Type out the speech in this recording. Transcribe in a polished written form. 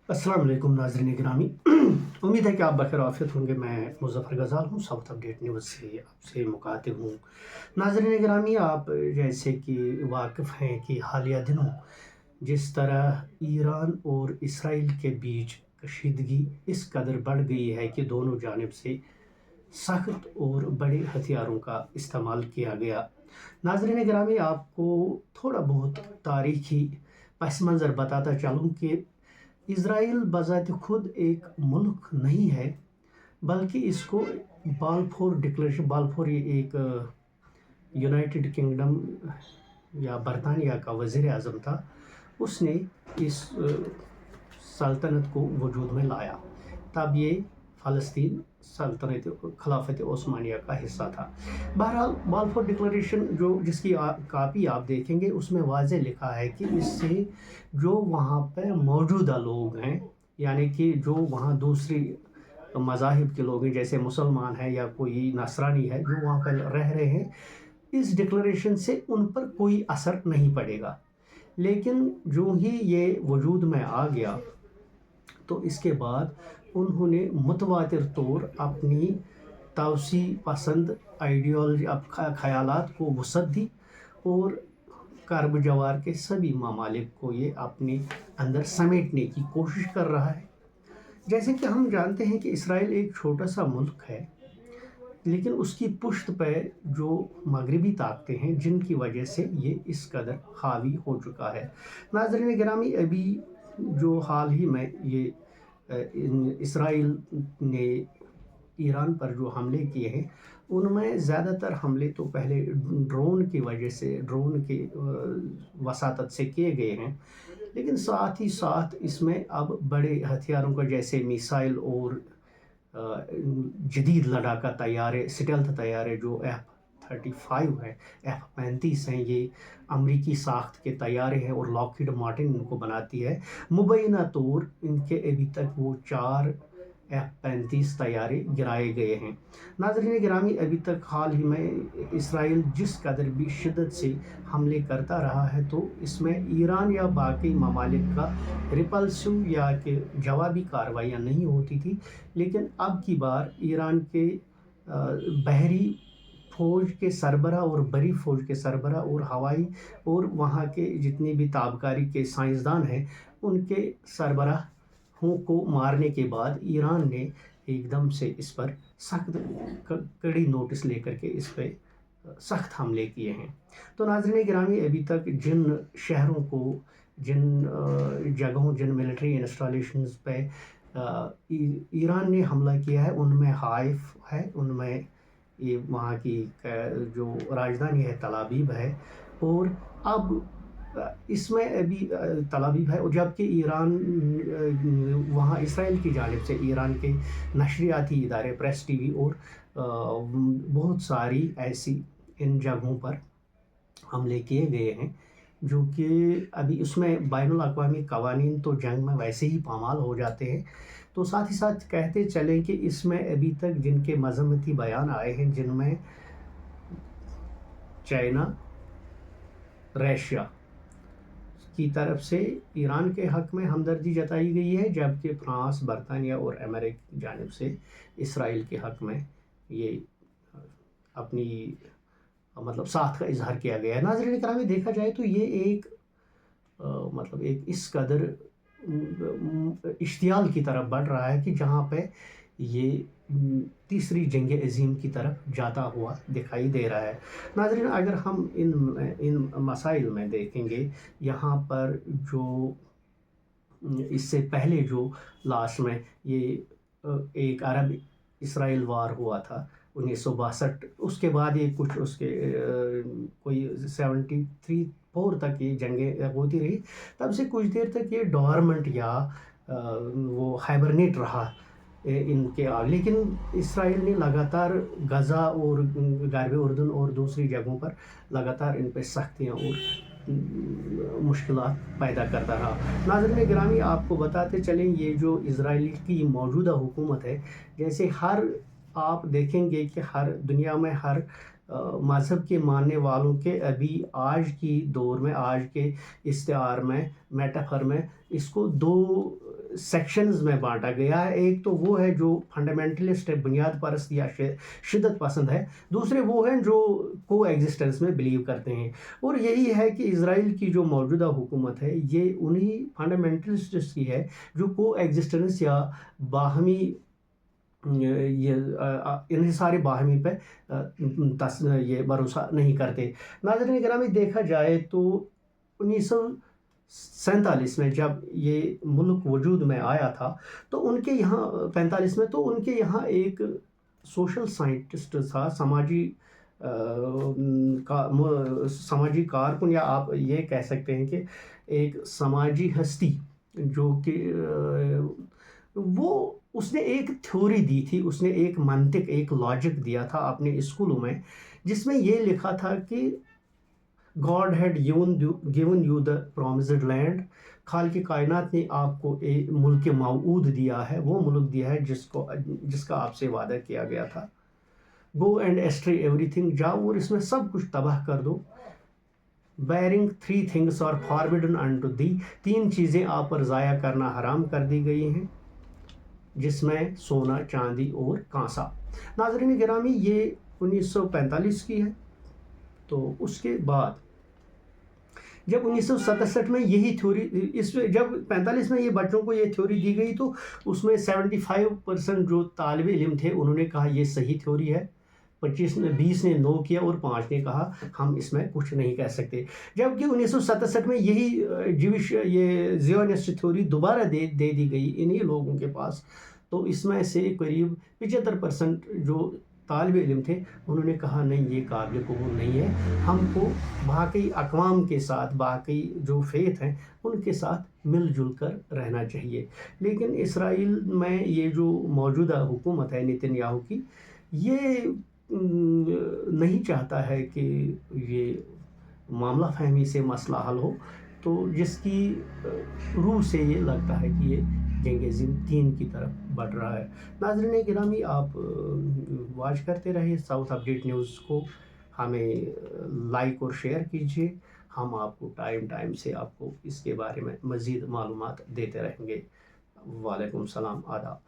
अस्सलाम वालेकुम नाज़रीन गिरामी। उम्मीद है कि आप बखैर आफियत होंगे। मैं मुज़फ़्फ़र गज़ाल हूँ, साउथ अपडेट न्यूज़ से आपसे मुखातिब हूँ। नाज़रीन गिरामी, आप जैसे कि वाकिफ़ हैं कि हालिया दिनों जिस तरह ईरान और इसराइल के बीच कशीदगी इस कदर बढ़ गई है कि दोनों जानिब से सख्त और बड़े हथियारों का इस्तेमाल किया गया। नाज़रीन गिरामी, आपको थोड़ा बहुत तारीख़ी पस मंज़र बताता चलूँ कि इज़राइल बज़ात खुद एक मुल्क नहीं है, बल्कि इसको बाल्फोर डिक्लेरेशन, बाल्फोर ये एक यूनाइटेड किंगडम या बरतानिया का वज़ीर आज़म था, उसने इस सल्तनत को वजूद में लाया। तब ये फ़लस्तीन सल्तनत खिलाफत ओस्मानिया का हिस्सा था। बहरहाल बाल्फोर डिक्लेरेशन जिसकी कापी आप देखेंगे, उसमें वाज़ेह लिखा है कि इससे जो वहाँ पे मौजूदा लोग हैं, यानी कि जो वहाँ दूसरी मज़ाहिब के लोग हैं, जैसे मुसलमान हैं या कोई नसरानी है जो वहाँ पर रह रहे हैं, इस डिक्लेरेशन से उन पर कोई असर नहीं पड़ेगा। लेकिन जो ही ये वजूद में आ गया, तो इसके बाद उन्होंने मुतवातिर तौर अपनी तवसी पसंद आइडियोलॉजी ख़यालात को वसअत दी और कर्ब जवार के सभी ममालिक को ये अपने अंदर समेटने की कोशिश कर रहा है। जैसे कि हम जानते हैं कि इसराइल एक छोटा सा मुल्क है, लेकिन उसकी पुश्त पे जो मगरबी ताकतें हैं, जिनकी वजह से ये इस कदर हावी हो चुका है। नाज़रीन गिरामी, अभी जो हाल ही में ये इसराइल ने ईरान पर जो हमले किए हैं, उनमें ज़्यादातर हमले तो पहले ड्रोन की वजह से, ड्रोन की वसातत से किए गए हैं, लेकिन साथ ही साथ इसमें अब बड़े हथियारों का, जैसे मिसाइल और जदीद लड़ाका तैयारे, स्टेल्थ तैयारे जो F-35 है, F-35 हैं, ये अमरीकी साख्त के तैयारे हैं और लॉकहीड मार्टिन इनको बनाती है। मुबैना तौर इनके अभी तक वो 4 F-35 तैयारे गिराए गए हैं। नाज़रीन गिरामी, अभी तक हाल ही में इसराइल जिस कदर भी शिद्दत से हमले करता रहा है, तो इसमें ईरान या बाकी ममालिक का रिपल्सिव या कि जवाबी कार्रवाइयाँ नहीं होती थी, लेकिन अब की बार ईरान के बहरी फ़ौज के सरबराह और बरी फ़ौज के सरबराह और हवाई और वहाँ के जितने भी ताबकारी के साइंसदान हैं, उनके सरबराहों को मारने के बाद ईरान ने एकदम से इस पर सख्त कड़ी नोटिस लेकर के इस पे सख्त हमले किए हैं। तो नाज़रीन गिरामी, अभी तक जिन शहरों को, जिन जगहों, जिन मिलिट्री इंस्टॉलेशंस पे ईरान ने हमला किया है, उनमें हाइफ है, उनमें ये वहाँ की जो राजधानी है तल अवीव है, और अब इसमें अभी तल अवीव है, और जबकि ईरान वहाँ इसराइल की जानिब से ईरान के नशरियाती इदारे, प्रेस टीवी और बहुत सारी ऐसी इन जगहों पर हमले किए गए हैं, जो कि अभी उसमें बैनुल अक़वामी क़वानीन तो जंग में वैसे ही पामाल हो जाते हैं। तो साथ ही साथ कहते चलें कि इसमें अभी तक जिनके मज़म्मती बयान आए हैं, जिनमें चाइना, रशिया की तरफ से ईरान के हक़ में हमदर्दी जताई गई है, जबकि फ्रांस, बरतानिया और अमेरिका की जानिब से इसराइल के हक़ में ये अपनी मतलब साथ का इजहार किया गया है। नाज़रीन करामी, देखा जाए तो ये एक मतलब एक इस कदर इश्तियाल की तरफ बढ़ रहा है कि जहाँ पे ये तीसरी जंग अज़ीम की तरफ जाता हुआ दिखाई दे रहा है। नाज़रीन, अगर हम इन मसाइल में देखेंगे, यहाँ पर जो इससे पहले जो लास्ट में ये एक अरब इसराइल वार हुआ था 1962, उसके बाद ये कुछ उसके कोई 73-4 तक ये जंगें होती रही। तब से कुछ देर तक ये डॉर्मेंट या वो हाइबरनेट रहा इनके लेकिन इसराइल ने लगातार गज़ा और ग़र्ब उर्दून और दूसरी जगहों पर लगातार इन पर सख्तियाँ और मुश्किलात पैदा करता रहा। नाज़रीन गिरामी, आपको बताते चलें, ये जो इज़राइल की मौजूदा हुकूमत है, जैसे आप देखेंगे कि हर दुनिया में हर मज़हब के मानने वालों के अभी आज की दौर में, आज के इस्तिआर में, मेटाफर में इसको 2 सेक्शंस में बांटा गया है। एक तो वो है जो फंडामेंटलिस्ट है, बुनियाद परस्त या शिद्दत पसंद है। दूसरे वो हैं जो को एग्जिस्टेंस में बिलीव करते हैं। और यही है कि इज़राइल की जो मौजूदा हुकूमत है ये उन्हीं फंडामेंटलिस्ट्स की है जो को एग्जिस्टेंस या बाहमी ये इन्हिसार बाहमी पे ये भरोसा नहीं करते। नाज़रीन गिरामी, देखा जाए तो 1947 में जब ये मुल्क वजूद में आया था तो उनके यहाँ 45 में तो उनके यहाँ एक सोशल साइंटिस्ट था, समाजी कारकुन, या आप ये कह सकते हैं कि एक समाजी हस्ती, जो कि वो उसने एक थ्योरी दी थी, उसने एक मंतिक, एक लॉजिक दिया था अपने स्कूलों में, जिसमें ये लिखा था कि God had given you the promised land. खालिक कायनात ने आपको एक मुल्क मऊद दिया है, वो मुल्क दिया है जिसका आपसे वादा किया गया था। गो एंड एस्ट्रे एवरीथिंग, जाओ और इसमें सब कुछ तबाह कर दो। Bearing 3 things are forbidden unto thee, 3 चीज़ें आप पर ज़ाया करना हराम कर दी गई हैं, जिसमें सोना, चांदी और कांसा। नाज़रीन गिरामी, ये 1945 की है। तो उसके बाद जब 1967 में यही थ्योरी, जब 45 में ये बच्चों को ये थ्योरी दी गई तो उसमें 75% जो तालिब इल्म थे उन्होंने कहा ये सही थ्योरी है, 20 ने नो किया और 5 ने कहा हम इसमें कुछ नहीं कह सकते। जबकि 1967 में यही ये ज़ियोनिस्ट थ्योरी दोबारा दे दी गई इन्हीं लोगों के पास, तो इसमें से करीब 75% जो तालिब इल्म थे उन्होंने कहा नहीं, ये काबिल कबूल नहीं है, हमको बाकी अक़वाम के साथ, बाकी जो फेथ हैं उनके साथ मिलजुल कर रहना चाहिए। लेकिन इसराइल में ये जो मौजूदा हुकूमत है नेतन्याहू की, ये नहीं चाहता है कि ये मामला फहमी से मसला हल हो, तो जिसकी रूह से ये लगता है कि ये जंग-ए-ज़िम 3 की तरफ बढ़ रहा है। नाज़रीन गिरामी, आप वॉच करते रहिए साउथ अपडेट न्यूज़ को, हमें लाइक और शेयर कीजिए, हम आपको टाइम से आपको इसके बारे में मज़ीद मालूमात देते रहेंगे। वालेकुम सलाम, आदाब।